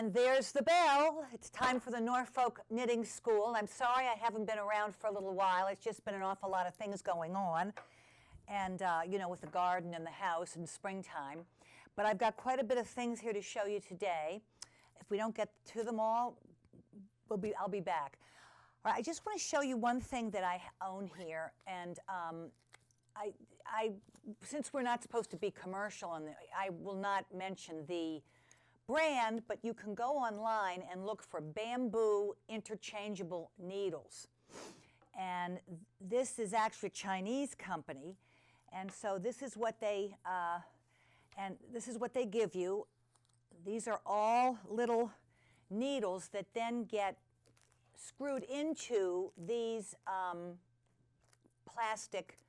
And there's the bell. It's time for the Norfolk Knitting School. I'm sorry I haven't been around for a little while. It's just been an awful lot of things going on. And, you know, with the garden and the house and springtime. But I've got quite a bit of things here to show you today. If we don't get to them all, I'll be back. All right, I just want to show you one thing that I own here. And since we're not supposed to be commercial, and I will not mention the brand, but you can go online and look for bamboo interchangeable needles. And this is actually a Chinese company, and so this is what they give you. These are all little needles that then get screwed into these plastic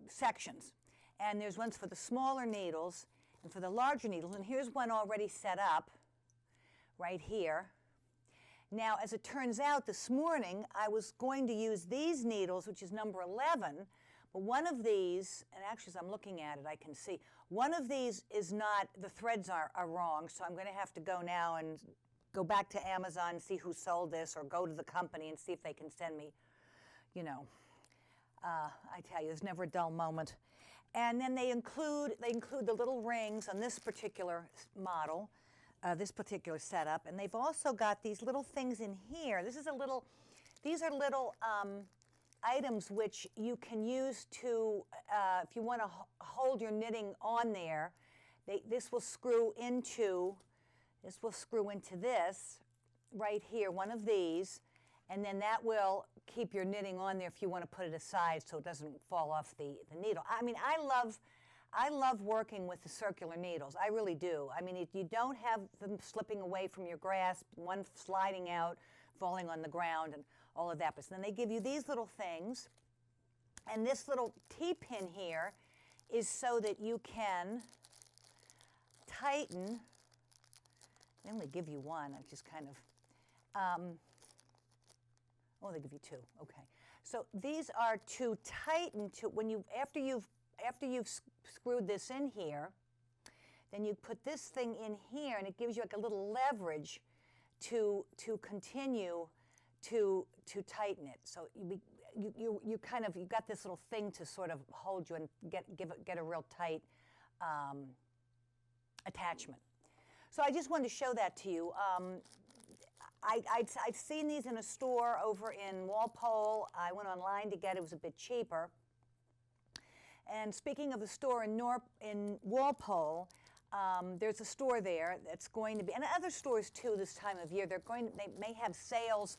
sections. And there's ones for the smaller needles and for the larger needles, and here's one already set up right here. Now, as it turns out, this morning I was going to use these needles, which is number 11, but one of these, and actually as I'm looking at it I can see, one of these is not, the threads are wrong, so I'm going to have to go now and go back to Amazon and see who sold this, or go to the company and see if they can send me, you know, I tell you, there's never a dull moment. And then they include the little rings on this particular model, this particular setup, and they've also got these little things in here. These are little items which you can use to, if you want to hold your knitting on there. This will screw into this right here, one of these, and then that will keep your knitting on there if you want to put it aside so it doesn't fall off the needle. I mean, I love working with the circular needles. I really do. I mean, you don't have them slipping away from your grasp, one sliding out, falling on the ground, and all of that. But then they give you these little things, and this little T-pin here is so that you can tighten. They only give you one. I just kind of, oh, they give you two. Okay. So these are to tighten to when you after you've screwed this in here, then you put this thing in here, and it gives you like a little leverage to continue to tighten it. So you kind of, you got this little thing to sort of hold you and get a real tight attachment. So I just wanted to show that to you. I'd seen these in a store over in Walpole. I went online to get it. It was a bit cheaper. And speaking of the store in Walpole, there's a store there that's going to be, and other stores too this time of year, they may have sales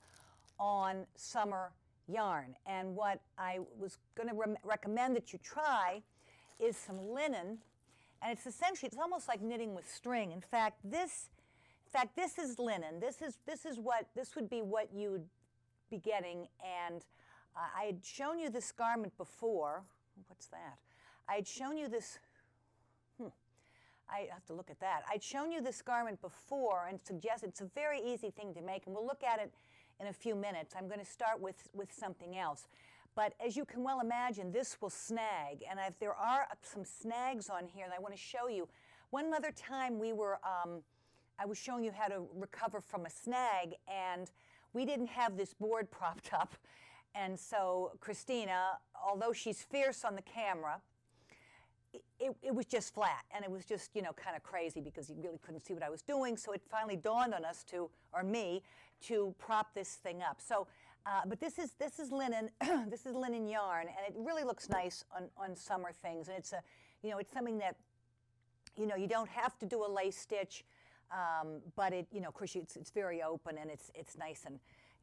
on summer yarn. And what I was going to recommend that you try is some linen. And it's essentially, it's almost like knitting with string. In fact, this is linen. This would be what you'd be getting. And I had shown you this garment before. What's that? I had shown you this. I have to look at that. I'd shown you this garment before and suggested it's a very easy thing to make, and we'll look at it in a few minutes. I'm going to start with something else. But as you can well imagine, this will snag, and there are some snags on here that I want to show you. One other time I was showing you how to recover from a snag, and we didn't have this board propped up. And so Christina, although she's fierce on the camera, it was just flat, and it was just, you know, kind of crazy because you really couldn't see what I was doing. So it finally dawned on us me to prop this thing up. So, but this is linen. This is linen yarn, and it really looks nice on summer things. And it's it's something that, you know, you don't have to do a lace stitch. But it, you know, of course, it's very open and it's nice and,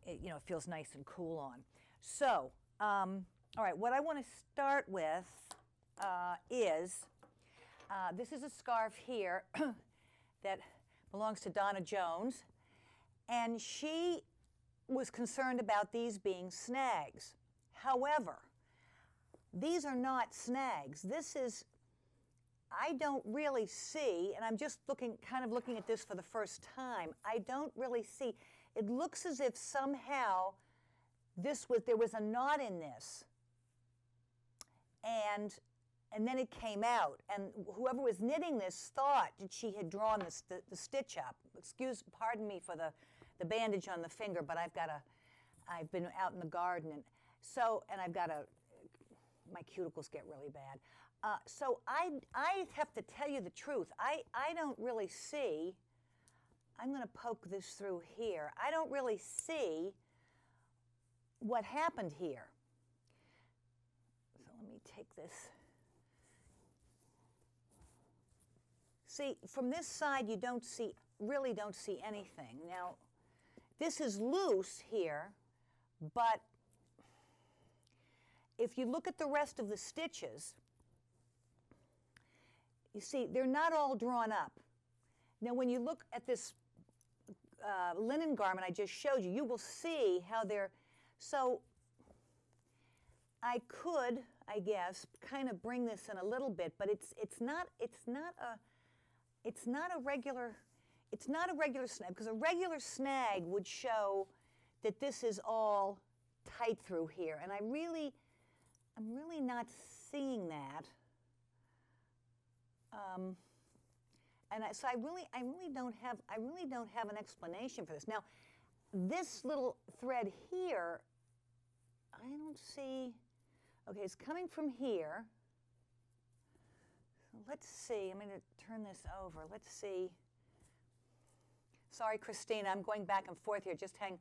you know, it feels nice and cool on. So, all right, what I want to start with is, this is a scarf here that belongs to Donna Jones, and she was concerned about these being snags. However, these are not snags. This is, I don't really see, and I'm just kind of looking at this for the first time, I don't really see, it looks as if somehow there was a knot in this, and then it came out, and whoever was knitting this thought that she had drawn the stitch up. Pardon me for the bandage on the finger, but I've been out in the garden, and my cuticles get really bad. So I have to tell you the truth. I don't really see, I'm going to poke this through here. I don't really see what happened here. So let me take this. See, from this side you really don't see anything. Now, this is loose here, but if you look at the rest of the stitches, you see they're not all drawn up. Now, when you look at this linen garment I just showed you, you will see how they're, so I could, I guess, kind of bring this in a little bit, but it's not a regular snag, because a regular snag would show that this is all tight through here, and I'm really not seeing that. So I really don't have an explanation for this. Now, this little thread here, I don't see. Okay, it's coming from here. So let's see. I'm going to turn this over. Let's see. Sorry, Christina, I'm going back and forth here. Just hang.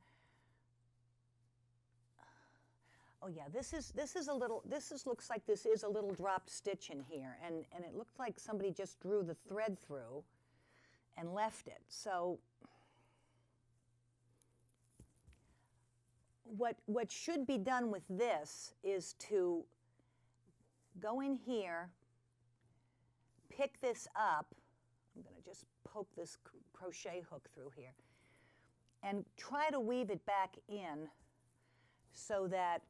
Oh yeah, looks like this is a little dropped stitch in here, and it looked like somebody just drew the thread through and left it. So what should be done with this is to go in here, pick this up. I'm going to just poke this crochet hook through here and try to weave it back in so that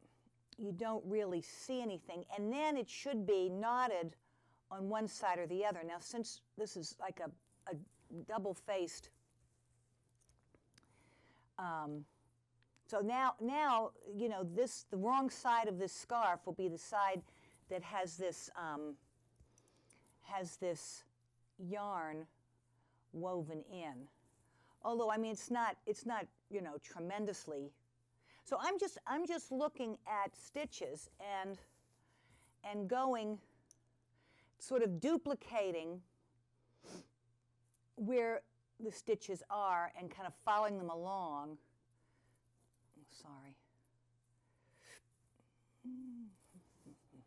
you don't really see anything, and then it should be knotted on one side or the other. Now, since this is like a double-faced, so now you know the wrong side of this scarf will be the side that has this yarn woven in. Although I mean it's not you know tremendously. So I'm just looking at stitches and going, sort of duplicating where the stitches are and kind of following them along. Oh, sorry. Okay,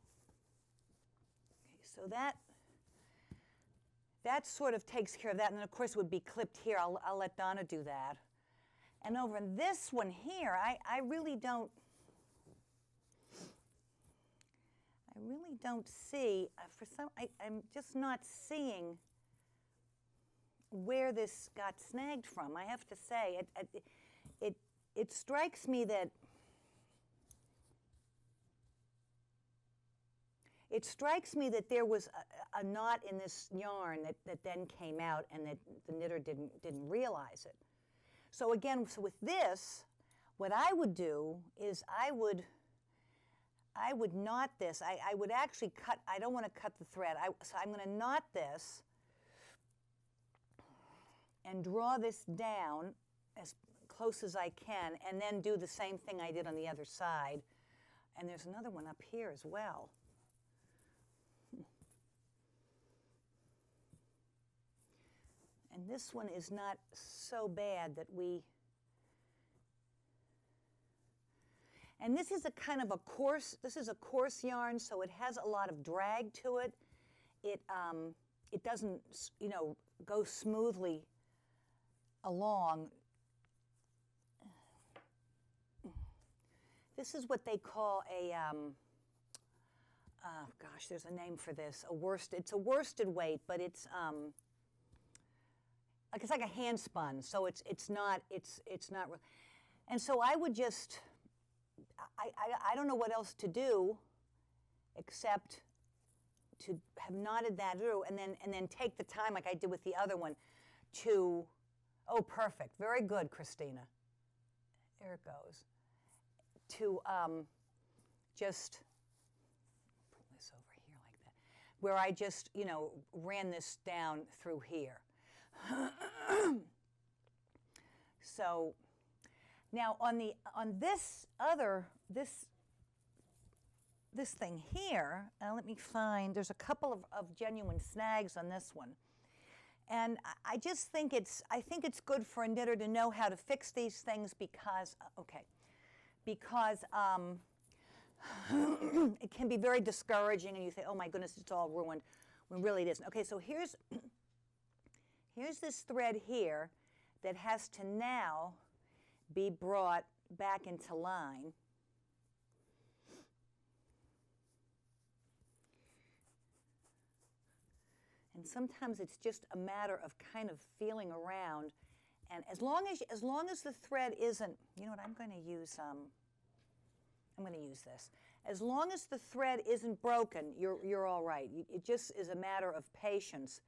so that sort of takes care of that, and then of course it would be clipped here. I'll let Donna do that. And over this one here, I really don't see, I'm just not seeing where this got snagged from. I have to say, it strikes me that there was a knot in this yarn that then came out, and that the knitter didn't realize it. So again, with this, what I would do is I would knot this. I would actually cut, I don't want to cut the thread, so I'm going to knot this and draw this down as close as I can, and then do the same thing I did on the other side. And there's another one up here as well. And this one is not so bad that and this is a kind of a coarse, yarn, so it has a lot of drag to it. It doesn't, you know, go smoothly along. This is what they call a, oh gosh, there's a name for this, it's a worsted weight, but it's like a hand spun, so it's not, and so I would just, I don't know what else to do except to have knotted that through and then take the time like I did with the other one to, oh, perfect, very good, Christina. There it goes. To just put this over here like that, where I just, you know, ran this down through here. So now on this thing here, let me find, there's a couple of genuine snags on this one. And I just think it's good for a knitter to know how to fix these things because, because it can be very discouraging and you think, oh my goodness, it's all ruined, when really it isn't. Okay, so here's this thread here that has to now be brought back into line. And sometimes it's just a matter of kind of feeling around. And as long as the thread isn't, you know what, I'm going to use this. As long as the thread isn't broken, you're all right. It just is a matter of patience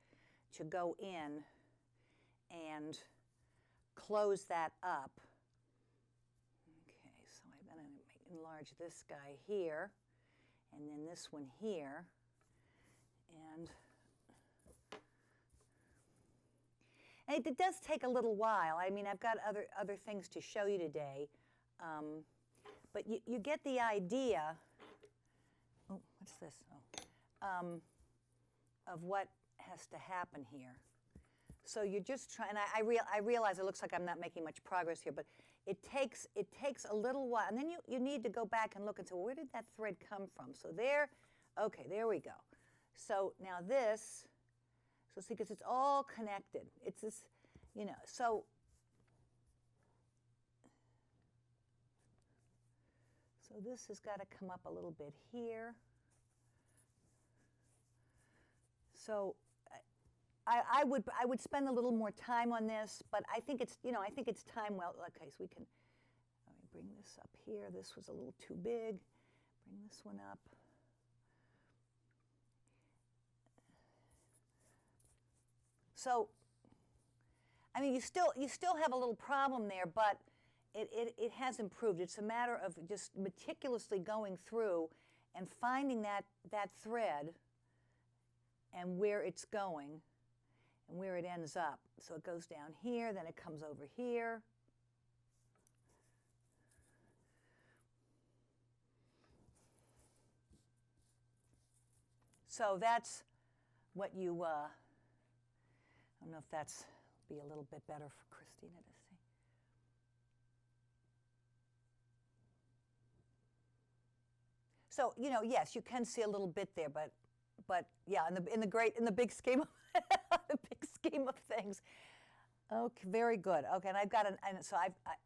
to go in and close that up. Okay, so I'm going to enlarge this guy here, and then this one here, and it does take a little while. I mean, I've got other things to show you today, but you get the idea. Oh, what's this? Oh, of what has to happen here. So you're just trying. I realize it looks like I'm not making much progress here, but it takes a little while, and then you need to go back and look and say, well, where did that thread come from? So there, okay, there we go. So now this. So see, because it's all connected. It's this, you know, so this has got to come up a little bit here. So I would spend a little more time on this, but I think it's, you know, I think it's time well. Okay, so we can, let me bring this up here. This was a little too big. Bring this one up. So, I mean, you still have a little problem there, but it has improved. It's a matter of just meticulously going through and finding that thread and where it's going and where it ends up. So it goes down here, then it comes over here. So that's what you, I don't know if that's be a little bit better for Christina to see. So, you know, yes, you can see a little bit there, but yeah, in the big scheme of the big scheme of things. Okay, very good. Okay, and I've got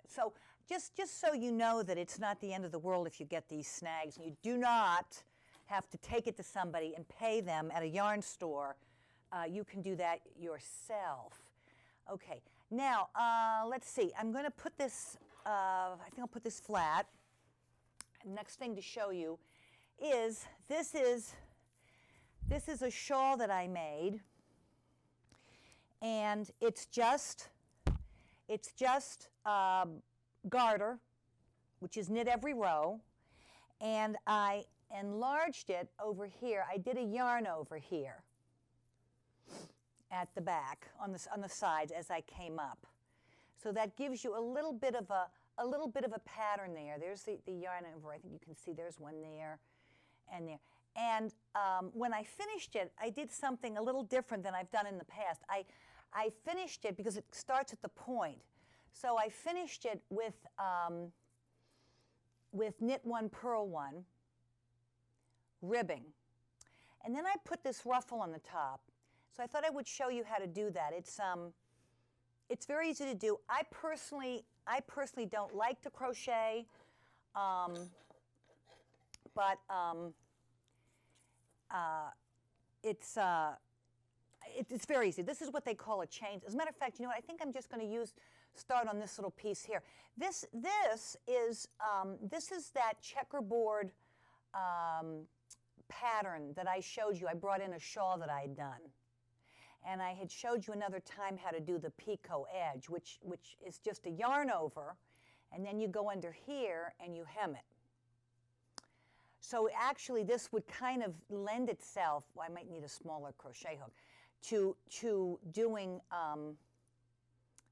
so just so you know that it's not the end of the world if you get these snags, and you do not have to take it to somebody and pay them at a yarn store. You can do that yourself. Okay, now let's see. I'm going to put this, I think I'll put this flat. Next thing to show you is this is a shawl that I made, and it's just garter, which is knit every row, and I enlarged it over here. I did a yarn over here at the back on the sides as I came up. So that gives you a little bit of a pattern there. There's the yarn over. I think you can see there's one there and there. And when I finished it, I did something a little different than I've done in the past. I finished it because it starts at the point. So I finished it with knit one, purl one, ribbing. And then I put this ruffle on the top. So I thought I would show you how to do that. It's very easy to do. I personally don't like to crochet, but it's very easy. This is what they call a chain. As a matter of fact, you know what? I think I'm just going to start on this little piece here. This is that checkerboard pattern that I showed you. I brought in a shawl that I had done. And I had showed you another time how to do the picot edge, which is just a yarn over, and then you go under here and you hem it. So actually this would kind of lend itself, well, I might need a smaller crochet hook, to doing, and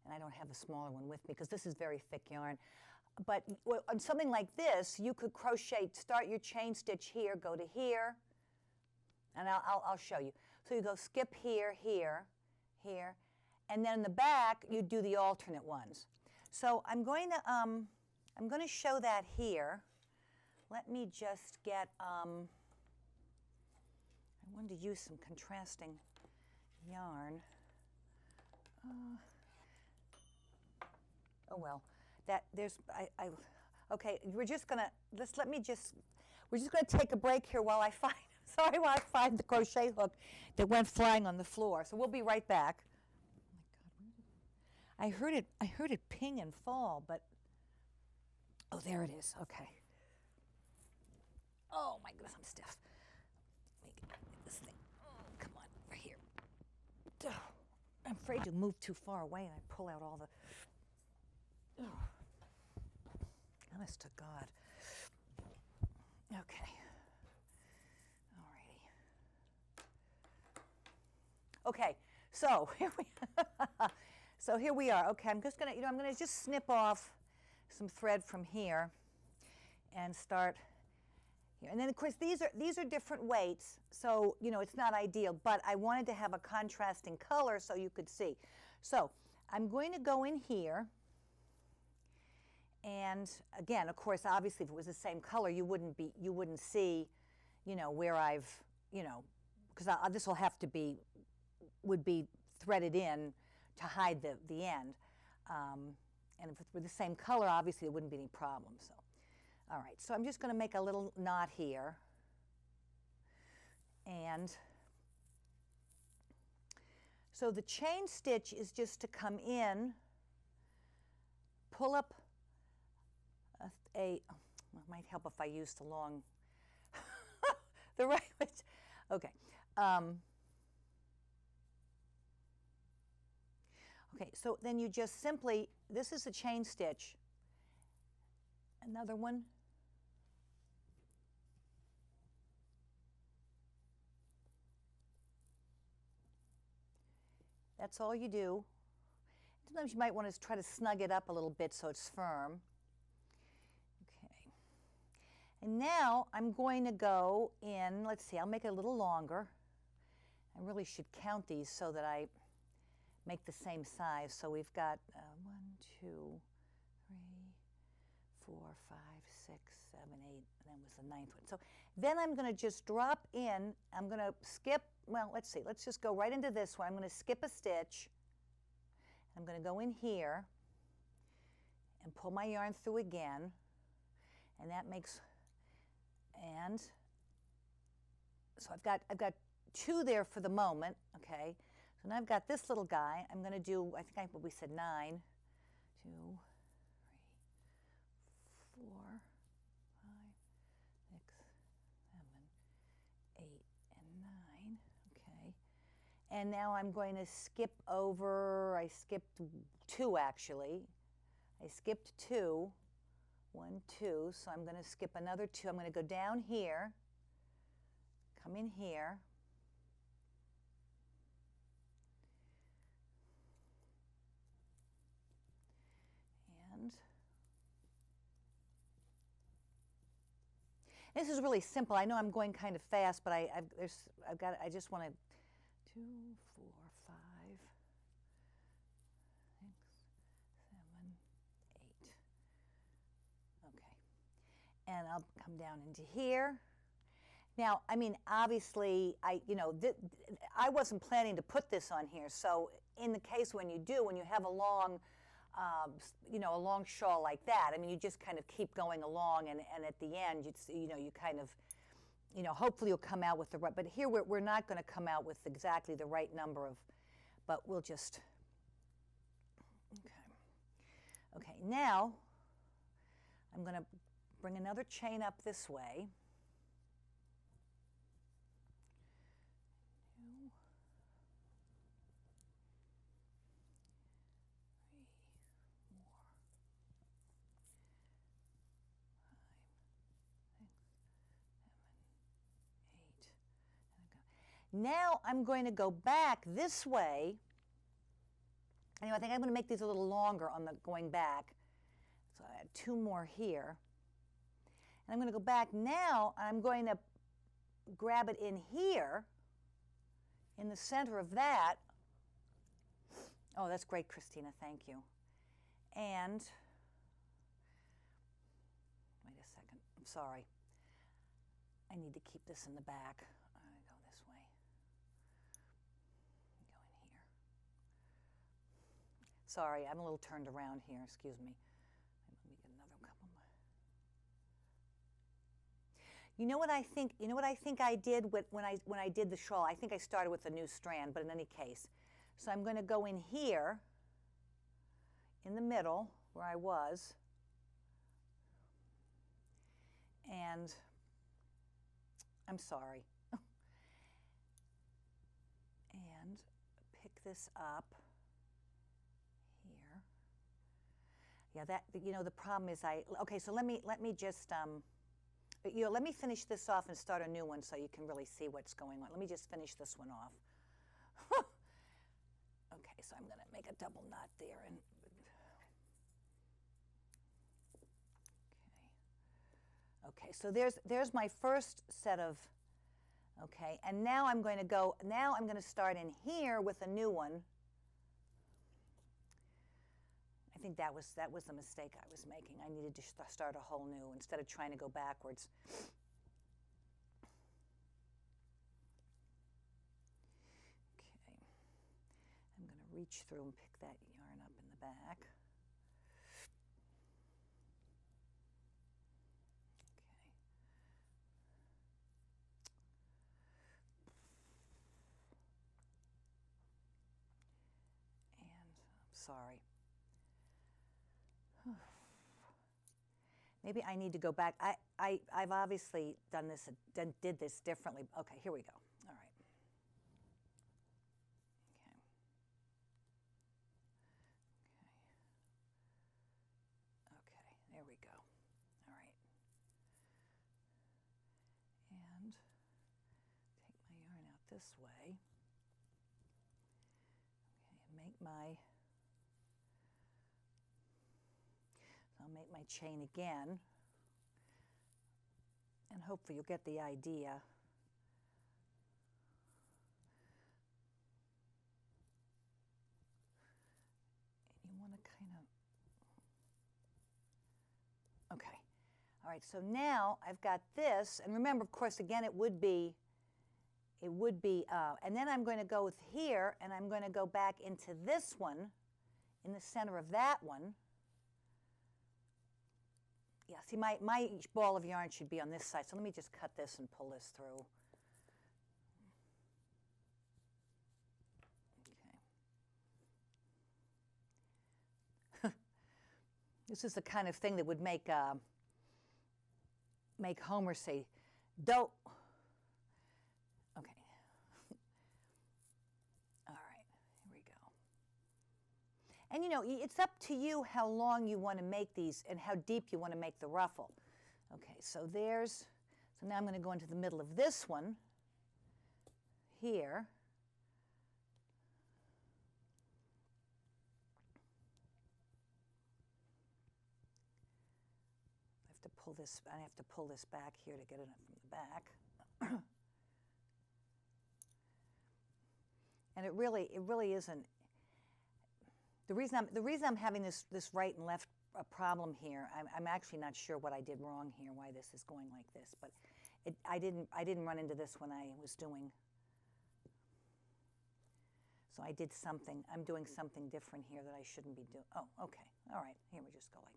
I don't have a smaller one with me because this is very thick yarn, but on something like this, you could crochet, start your chain stitch here, go to here, and I'll show you. So you go skip here, here, here, and then in the back, you do the alternate ones. So I'm going to show that here. Let me just get, I wanted to use some contrasting yarn. Oh well, okay, we're just gonna, we're just gonna take a break here while I find the crochet hook that went flying on the floor. So we'll be right back. Oh my God, where did it? I heard it ping and fall, but, oh, there it is, okay. Oh my goodness, I'm stiff. Let me get this thing. Oh, come on, right here. Oh, I'm afraid to move too far away and I pull out all the. Oh, honest to God. Okay. Alrighty. Okay, so here we are. Okay, I'm just gonna, I'm gonna just snip off some thread from here and start here. And then of course these are different weights, so it's not ideal, but I wanted to have a contrasting color so you could see. So I'm going to go in here, and again, of course, obviously if it was the same color, you wouldn't see, where I've, because this will have to be, would be threaded in to hide the end. And if it were the same color, obviously there wouldn't be any problem. So, all right, so I'm just going to make a little knot here. And so the chain stitch is just to come in, pull up it might help if I use the long, the right way. Okay. Okay, so then you just simply, this is a chain stitch, another one, that's all you do. Sometimes you might want to try to snug it up a little bit so it's firm. Okay, and now I'm going to go in, let's see, I'll make it a little longer. I really should count these so that I make the same size. So we've got 1, 2, 3, 4, 5, 6, 7, 8, and then was the 9th one. So then I'm going to just drop in. I'm going to skip, well, let's see. Let's just go right into this one. I'm going to skip a stitch. I'm going to go in here and pull my yarn through again. And that makes, and so I've got 2 there for the moment, okay? So now I've got this little guy. I'm going to do, I think we said 9, 2, 3, 4, 5, 6, 7, 8, and 9. Okay. And now I'm going to skip over, I skipped 2 actually. I skipped 2, 1, 2. So I'm going to skip another 2. I'm going to go down here, come in here. This is really simple. I know I'm going kind of fast, but I just want to 2, 4, 5, 6, 7, 8. Okay, and I'll come down into here. Now, I mean, obviously, I wasn't planning to put this on here, so in the case when you do, when you have a long, you know, a long shawl like that, I mean, you just kind of keep going along, and at the end, you know, you kind of, you know, hopefully you'll come out with the right, but here we're not going to come out with exactly the right number of, but we'll just, okay. Okay, now I'm going to bring another chain up this way. Now I'm going to go back this way. Anyway, I think I'm going to make these a little longer on the going back. So I add 2 more here. And I'm going to go back now. I'm going to grab it in here, in the center of that. Oh, that's great, Christina. Thank you. And wait a second. I'm sorry. I need to keep this in the back. Sorry, I'm a little turned around here. Excuse me. Let me get another couple more. You know what I think? You know what I think I did when I did the shawl? I think I started with a new strand, but in any case, so I'm going to go in here, in the middle where I was, and I'm sorry, and pick this up. Yeah, that, you know, the problem is okay, so let me just, you know, let me finish this off and start a new one so you can really see what's going on. Let me just finish this one off. Okay, so I'm going to make a double knot there. And okay, so there's my first set of, okay, and now I'm going to start in here with a new one. I think that was the mistake I was making. I needed to start a whole new instead of trying to go backwards. Okay. I'm going to reach through and pick that yarn up in the back. Okay. And I'm sorry. Maybe I need to go back. I've obviously did this differently. Okay, here we go. All right. Okay. Okay, there we go. All right. And take my yarn out this way. Okay, and make my, I'll make my chain again, and hopefully you'll get the idea. And you want to kind of, okay. All right, so now I've got this, and remember, of course, again, it would be, and then I'm going to go with here, and I'm going to go back into this one, in the center of that one. Yeah, see, my ball of yarn should be on this side, so let me just cut this and pull this through. Okay. This is the kind of thing that would make Homer say, "Don't." Okay. All right, here we go. And you know, it's up to you how long you want to make these and how deep you want to make the ruffle. Okay, so now I'm going to go into the middle of this one here. I have to pull this back here to get it from the back. And it really isn't. The reason I'm having this right and left problem here, I'm actually not sure what I did wrong here, why this is going like this, but I didn't run into this when I was doing. So I did something, I'm doing something different here that I shouldn't be doing. Oh, okay, all right, here we just go like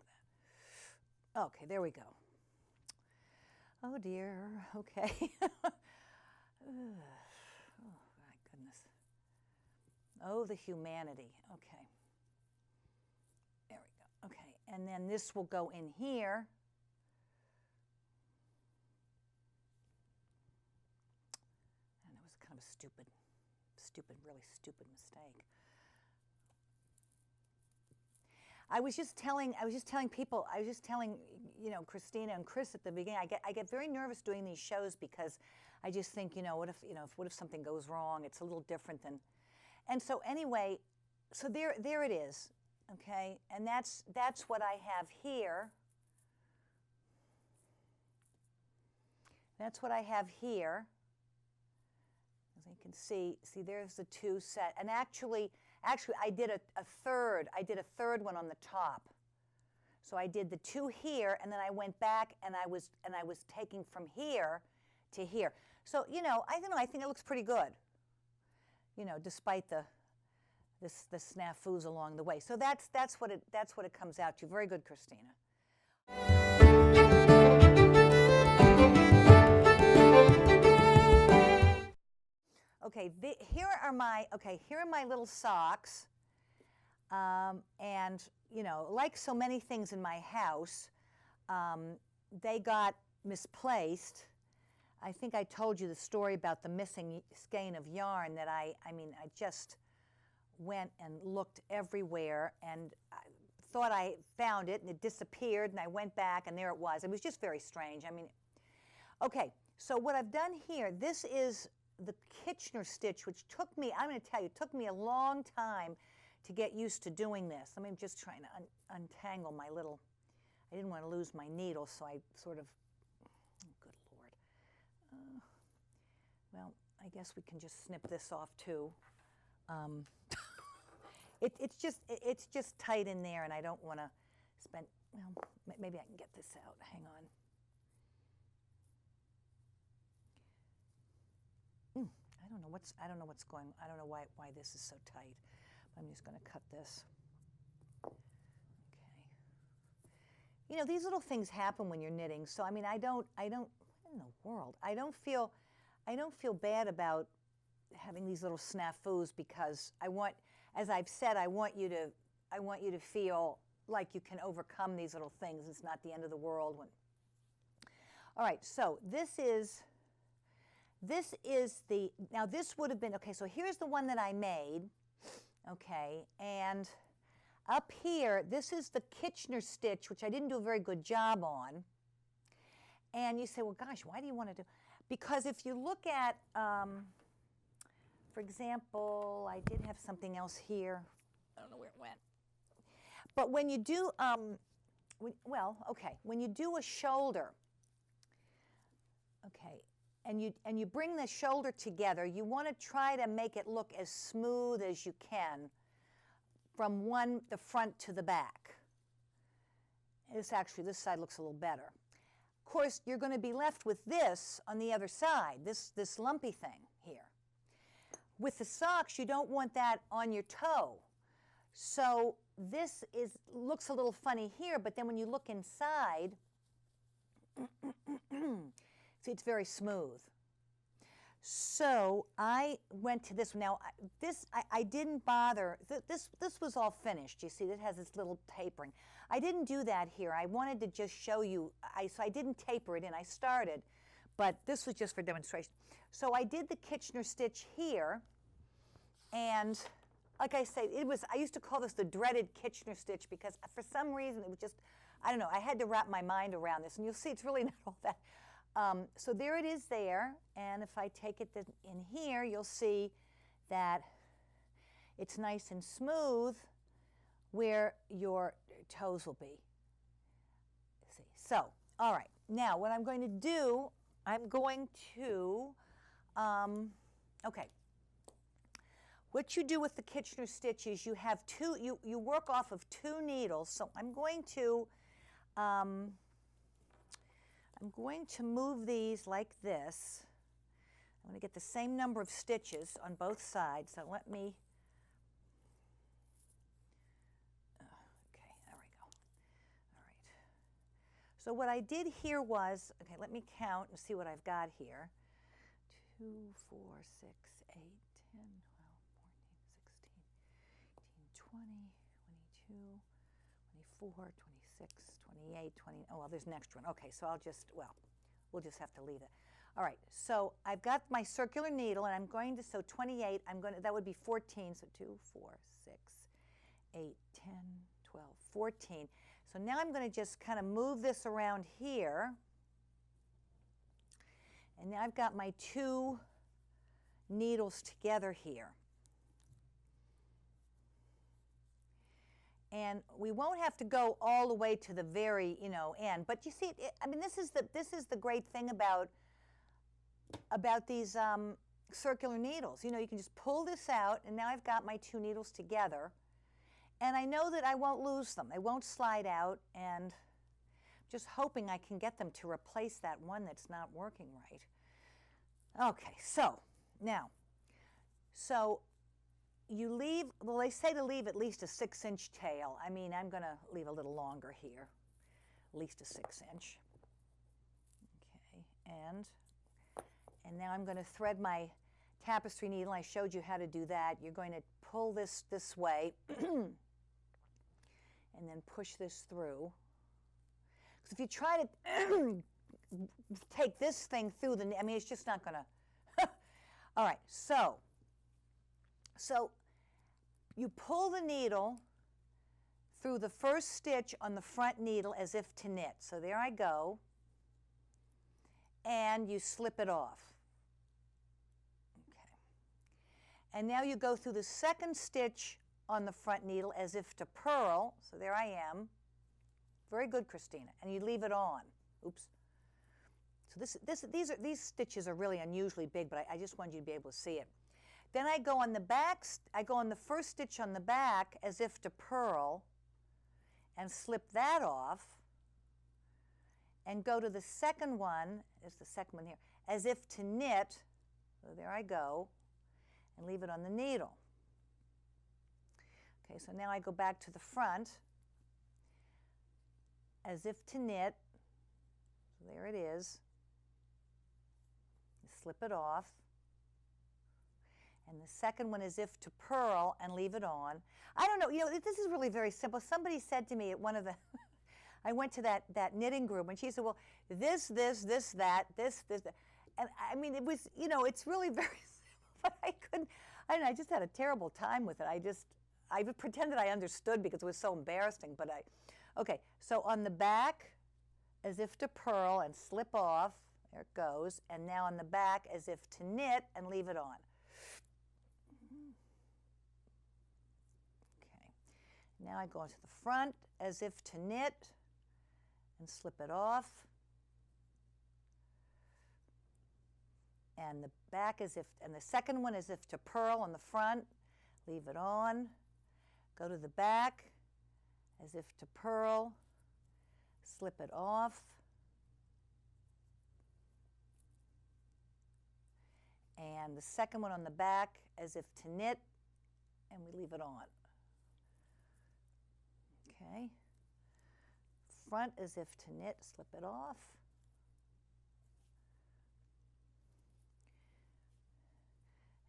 that. Okay, there we go. Oh dear, okay. Oh my goodness. Oh, the humanity, okay. There we go, okay. And then this will go in here. And it was kind of a really stupid mistake. I was just telling people, you know, Christina and Chris at the beginning, I get very nervous doing these shows because I just think, what if something goes wrong? It's a little different than, and so anyway, so there it is, okay? And that's what I have here. That's what I have here. As you can see there's the two set, and actually I did a third one on the top. So I did the two here, and then I went back and I was taking from here to here. So, I think it looks pretty good, despite the snafus along the way. So that's what it comes out to. Very good, Christina. Okay, here are my little socks, and like so many things in my house, they got misplaced. I think I told you the story about the missing skein of yarn that I just went and looked everywhere and I thought I found it and it disappeared, and I went back and there it was. It was just very strange. Okay, so what I've done here, this is the Kitchener stitch, which took me, I'm going to tell you, it took me a long time to get used to doing this. I'm just trying to untangle my little, I didn't want to lose my needle, so I sort of, oh, good Lord. Well, I guess we can just snip this off too. It's just tight in there, and I don't want to spend, well, maybe I can get this out. Hang on. I don't know what's going on. I don't know why this is so tight. I'm just going to cut this. Okay. These little things happen when you're knitting. So I don't in the world. I don't feel bad about having these little snafus, because as I've said, I want you to feel like you can overcome these little things. It's not the end of the world. All right, so this is the, now this would have been, okay, so here's the one that I made, okay, and up here, this is the Kitchener stitch, which I didn't do a very good job on. And you say, well, gosh, why do you want to do, because if you look at, for example, I did have something else here. I don't know where it went. But when you do, when you do a shoulder, okay, and you bring the shoulder together, you want to try to make it look as smooth as you can from the front to the back. This side looks a little better. Of course, you're going to be left with this on the other side, this lumpy thing here. With the socks, you don't want that on your toe. So this looks a little funny here, but then when you look inside, see, it's very smooth. So I went to this one. Now, I didn't bother. This was all finished. You see, it has this little tapering. I didn't do that here. I wanted to just show you. So I didn't taper it in. I started, but this was just for demonstration. So I did the Kitchener stitch here, and like I say, I used to call this the dreaded Kitchener stitch, because for some reason it was just, I don't know, I had to wrap my mind around this, and you'll see it's really not all that. So there it is there, and if I take it in here, you'll see that it's nice and smooth where your toes will be. See. So, all right, now what I'm going to do, okay. What you do with the Kitchener stitch is you have you work off of 2 needles. So I'm going to move these like this. I'm going to get the same number of stitches on both sides. So let me So what I did here was, okay, let me count and see what I've got here. 2, 4, 6, 8, 10, 12, 14, 16, 18, 20, 22, 24, 26, 28, 20. Oh, well, there's an extra one. Okay, so I'll just, well, we'll just have to leave it. All right, so I've got my circular needle, and I'm going to, so 28, that would be 14, so 2, 4, 6, 8, 10, 12, 14. So now I'm going to just kind of move this around here. And now I've got my 2 needles together here. And we won't have to go all the way to the very, end. But you see, I mean, this is the great thing about these circular needles. You can just pull this out, and now I've got my 2 needles together. And I know that I won't lose them. They won't slide out, and I'm just hoping I can get them to replace that one that's not working right. Okay, so now, you leave, well, they say to leave at least a 6-inch tail. I mean, I'm going to leave a little longer here, at least a 6-inch. Okay, and now I'm going to thread my tapestry needle. I showed you how to do that. You're going to pull this way and then push this through. Because if you try to take this thing through I mean, it's just not going to. All right, so you pull the needle through the first stitch on the front needle as if to knit. So there I go. And you slip it off. Okay. And now you go through the second stitch on the front needle as if to purl. So there I am. Very good, Christina. And you leave it on. Oops. So these stitches are really unusually big, but I just wanted you to be able to see it. Then I go on the back, I go on the first stitch on the back as if to purl and slip that off and go to the second one, there's the second one here, as if to knit. So there I go, and leave it on the needle. Okay, so now I go back to the front as if to knit. So there it is. Slip it off. And the second one is if to purl and leave it on. I don't know, this is really very simple. Somebody said to me at one of the, I went to that knitting group, and she said, well, this, that. And I mean, it was, it's really very simple, but I just had a terrible time with it. I pretended I understood because it was so embarrassing, but okay, so on the back, as if to purl and slip off, there it goes, and now on the back, as if to knit and leave it on. Okay, now I go into the front, as if to knit, and slip it off. And the back and the second one is if to purl on the front, leave it on. Go to the back, as if to purl, slip it off. And the second one on the back, as if to knit, and we leave it on. Okay. Front as if to knit, slip it off.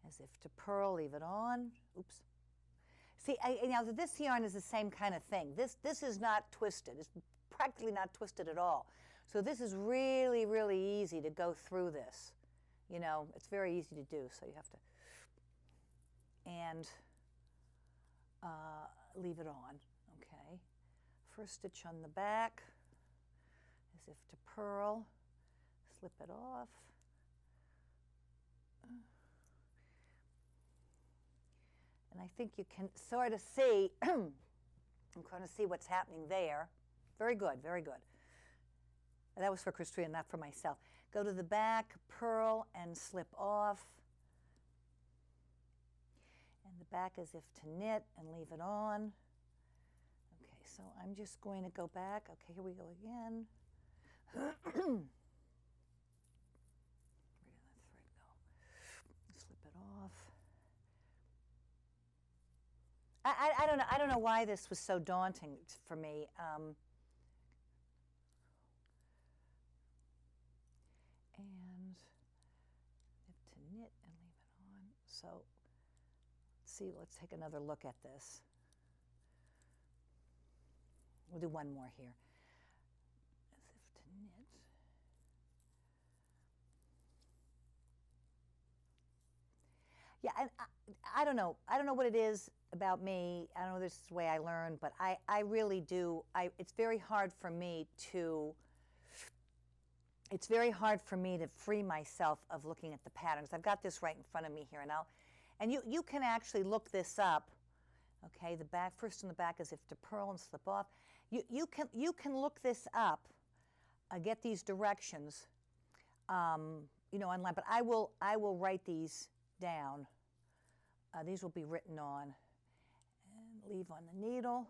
As if to purl, leave it on. Oops. See, now this yarn is the same kind of thing. This is not twisted. It's practically not twisted at all. So this is really, really easy to go through this. It's very easy to do. So you have to, and leave it on. Okay. First stitch on the back, as if to purl, slip it off. And I think you can sort of see, I'm going to see what's happening there. Very good, very good. That was for Christina, not for myself. Go to the back, purl, and slip off. And the back as if to knit and leave it on. Okay, so I'm just going to go back. Okay, here we go again. Where did the thread go? Slip it off. I don't know why this was so daunting for me. and knit to knit and leave it on. So let's see, let's take another look at this. We'll do one more here. As if to knit. Yeah, and I don't know. I don't know what it is about me. I don't know this is the way I learn, but I really do. It's very hard for me to free myself of looking at the patterns. I've got this right in front of me here, and you can actually look this up. Okay, the back first in the back is if to purl and slip off. You can look this up, get these directions, online. But I will write these down. These will be written on, and leave on the needle.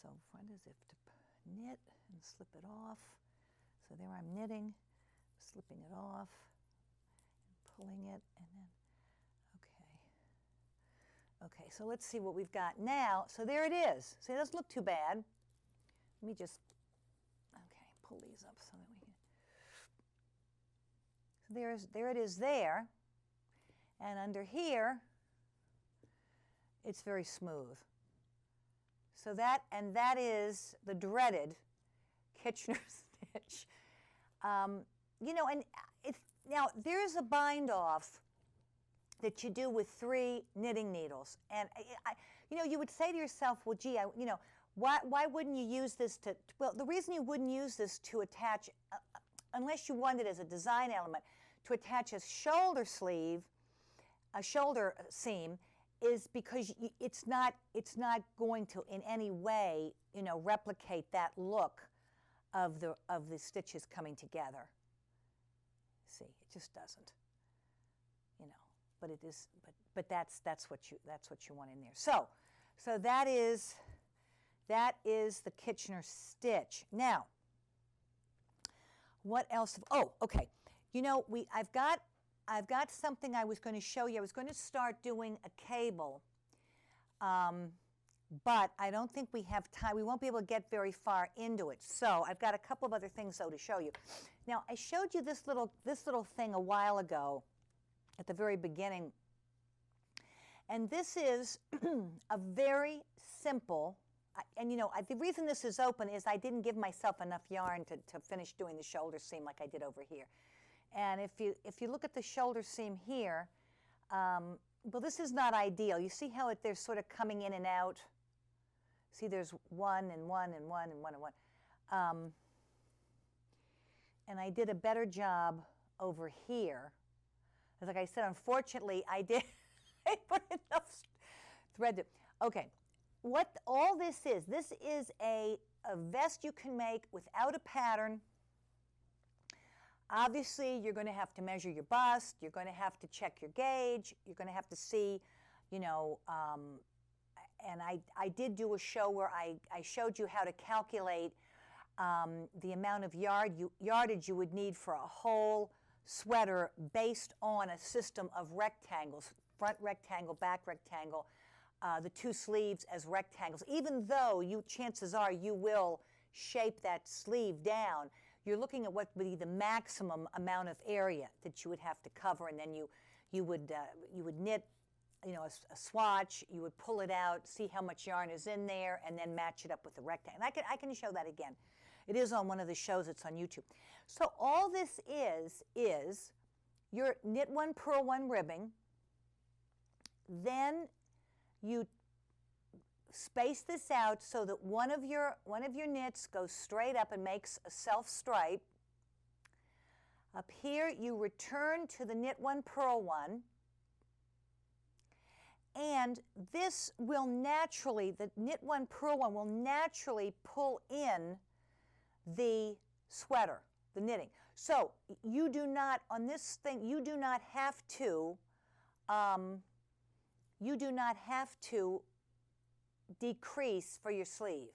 So front is if to knit and slip it off. So there I'm knitting, slipping it off, and pulling it, and then, okay, so let's see what we've got now. So there it is. So it doesn't look too bad. Let me just, pull these up so that we can. So there it is there. And under here, it's very smooth. So that is the dreaded Kitchener stitch. And it's, now there's a bind off that you do with 3 knitting needles. And you would say to yourself, well, gee, why wouldn't you use this to, well, the reason you wouldn't use this to attach, unless you wanted it as a design element, to attach a shoulder sleeve, a shoulder seam, is because it's not going to in any way, replicate that look of the stitches coming together. See, it just doesn't. But it is, but that's what you want in there. So that is the Kitchener stitch. Now, what else? Oh, okay. I've got something I was going to show you. I was going to start doing a cable, but I don't think we have time. We won't be able to get very far into it. So I've got a couple of other things though to show you. Now I showed you this little thing a while ago, at the very beginning, and this is a very simple. The reason this is open is I didn't give myself enough yarn to finish doing the shoulder seam like I did over here. And if you look at the shoulder seam here, well, this is not ideal. You see how they're sort of coming in and out? See, there's one and one and one and one and one. And I did a better job over here. Like I said, unfortunately, I put enough thread to, okay. What all this is a vest you can make without a pattern. Obviously, you're going to have to measure your bust. You're going to have to check your gauge. You're going to have to see, and I did do a show where I showed you how to calculate the amount of yardage you would need for a whole sweater based on a system of rectangles, front rectangle, back rectangle, the 2 sleeves as rectangles. Even though chances are you will shape that sleeve down, you're looking at what would be the maximum amount of area that you would have to cover, and then you would knit, a swatch. You would pull it out, see how much yarn is in there, and then match it up with the rectangle. And I can show that again. It is on one of the shows. It's on YouTube. So all this is your knit 1, purl 1 ribbing. Then you space this out so that one of your knits goes straight up and makes a self stripe. Up here you return to the knit 1, purl 1, and this will naturally, the knit 1, purl 1 will naturally pull in the sweater, the knitting. So you do not, on this thing, you do not have to decrease for your sleeve.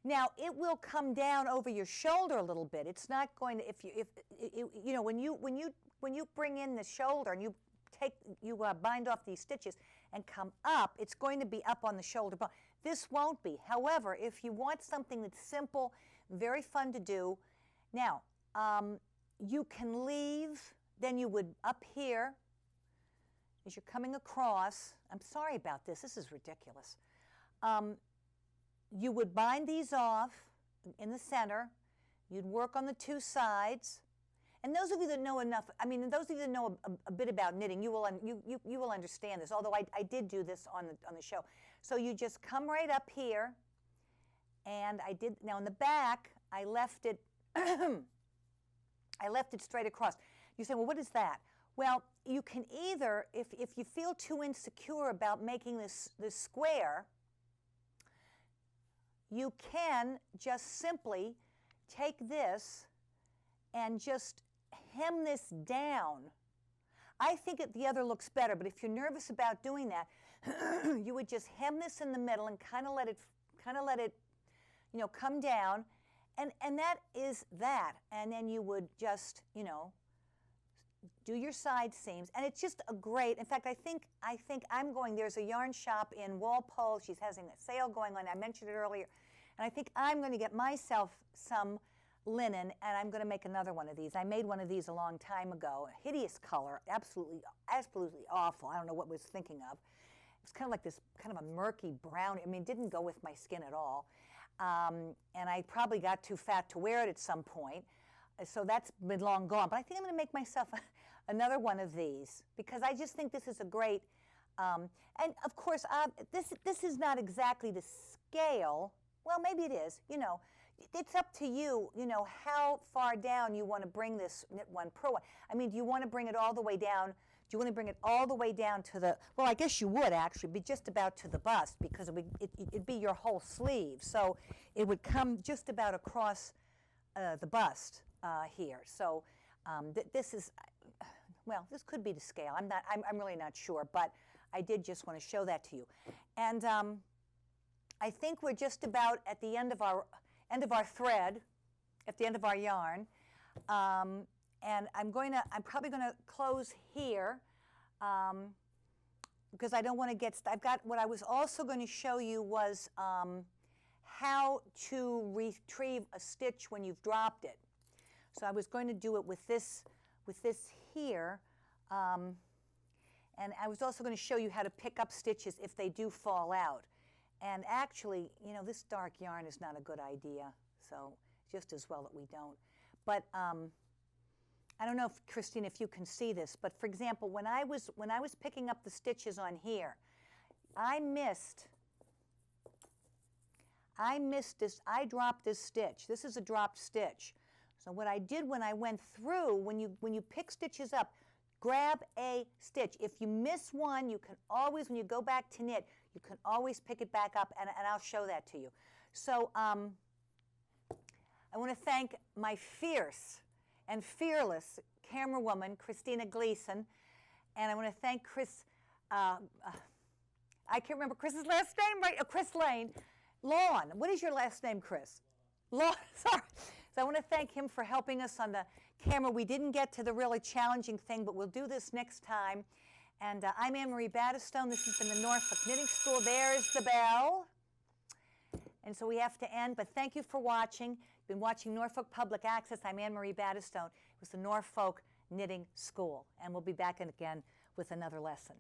Now it will come down over your shoulder a little bit. It's not going to, when you bring in the shoulder and you bind off these stitches and come up, it's going to be up on the shoulder bone. This won't be. However, if you want something that's simple, very fun to do, now you can leave, then you would up here, as you're coming across, I'm sorry about this, this is ridiculous. You would bind these off in the center, you'd work on the two sides, and those of you that know enough, I mean, those of you that know a bit about knitting, you will understand this, although I did do this on the show. So you just come right up here, and I did, now in the back, I left it, I left it straight across. You say, well, what is that? Well, you can either, if you feel too insecure about making this square, you can just simply take this and just hem this down. I think the other looks better, but if you're nervous about doing that, you would just hem this in the middle and kind of let it, you know, come down, and that is that. And then you would just, you know, do your side seams, and it's just a great. In fact, I think I'm going. There's a yarn shop in Walpole. She's having a sale going on. I mentioned it earlier, and I think I'm going to get myself some linen, and I'm going to make another one of these. I made one of these a long time ago. A hideous color, absolutely awful. I don't know what I was thinking of. It was kind of like this kind of a murky brown. I mean, it didn't go with my skin at all, and I probably got too fat to wear it at some point. So that's been long gone. But I think I'm going to make myself another one of these because I just think this is a great. And of course, this is not exactly the scale. Well, maybe it is. You know, it's up to you. You know how far down you want to bring this knit one per one. I mean, do you want to bring it all the way down? Do you want to bring it all the way down to the? Well, I guess you would actually be just about to the bust because it'd be your whole sleeve. So it would come just about across the bust. Here, so this is, well, this could be to scale. I'm really not sure, but I did just want to show that to you. And I think we're just about at the end of our thread, at the end of our yarn, and I'm probably gonna close here because I don't want to get. I've got what I was also going to show you was how to retrieve a stitch when you've dropped it. So I was going to do it with this here, and I was also going to show you how to pick up stitches if they do fall out. And actually, you know, this dark yarn is not a good idea, so just as well that we don't. But I don't know, if, Christine, if you can see this, but for example, when I was picking up the stitches on here, I missed this. I dropped this stitch. This is a dropped stitch. So what I did when I went through, when you pick stitches up, grab a stitch. If you miss one, you can always, when you go back to knit, you can always pick it back up, and I'll show that to you. So I want to thank my fierce and fearless camera woman, Christina Gleason, and I want to thank Chris, I can't remember Chris's last name, right? Chris Lane. Lawn. What is your last name, Chris? Lawn, sorry. So I want to thank him for helping us on the camera. We didn't get to the really challenging thing, but we'll do this next time. And I'm Anne Marie Battistone. This has been the Norfolk Knitting School. There's the bell. And so we have to end, but thank you for watching. You've been watching Norfolk Public Access. I'm Anne Marie Battistone. It was the Norfolk Knitting School. And we'll be back again with another lesson.